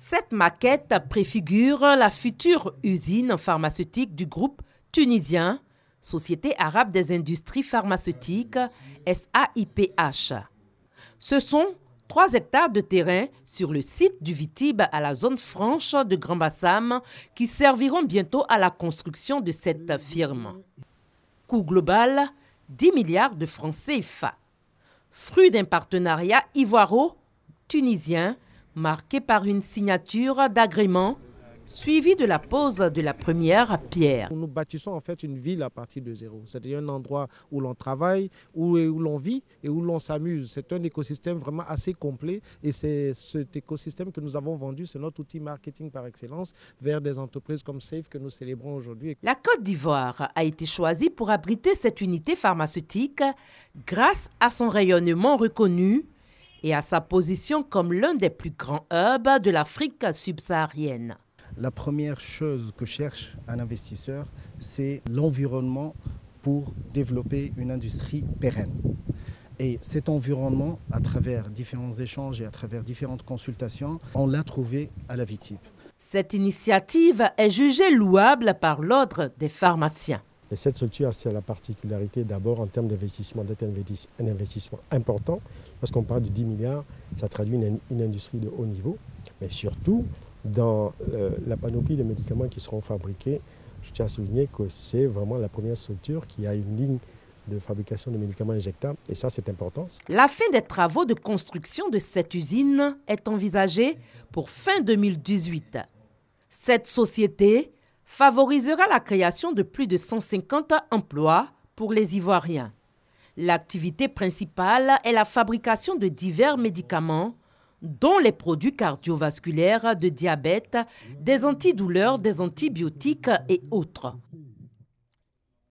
Cette maquette préfigure la future usine pharmaceutique du groupe tunisien, Société arabe des industries pharmaceutiques, SAIPH. Ce sont 3 hectares de terrain sur le site du Vitibe à la zone franche de Grand Bassam qui serviront bientôt à la construction de cette firme. Coût global, 10 milliards de francs CFA. Fruit d'un partenariat ivoiro-tunisien marqué par une signature d'agrément suivie de la pose de la première pierre. Nous bâtissons en fait une ville à partir de zéro. C'est-à-dire un endroit où l'on travaille, où l'on vit et où l'on s'amuse. C'est un écosystème vraiment assez complet et c'est cet écosystème que nous avons vendu, c'est notre outil marketing par excellence vers des entreprises comme Safe que nous célébrons aujourd'hui. La Côte d'Ivoire a été choisie pour abriter cette unité pharmaceutique grâce à son rayonnement reconnu et à sa position comme l'un des plus grands hubs de l'Afrique subsaharienne. La première chose que cherche un investisseur, c'est l'environnement pour développer une industrie pérenne. Et cet environnement, à travers différents échanges et à travers différentes consultations, on l'a trouvé à la Vitibe. Cette initiative est jugée louable par l'Ordre des pharmaciens. Et cette structure a la particularité d'abord en termes d'investissement, d'être un investissement important. Lorsqu'on parle de 10 milliards, ça traduit une industrie de haut niveau. Mais surtout, dans la panoplie de médicaments qui seront fabriqués, je tiens à souligner que c'est vraiment la première structure qui a une ligne de fabrication de médicaments injectables. Et ça, c'est important. La fin des travaux de construction de cette usine est envisagée pour fin 2018. Cette société favorisera la création de plus de 150 emplois pour les Ivoiriens. L'activité principale est la fabrication de divers médicaments, dont les produits cardiovasculaires, de diabète, des antidouleurs, des antibiotiques et autres.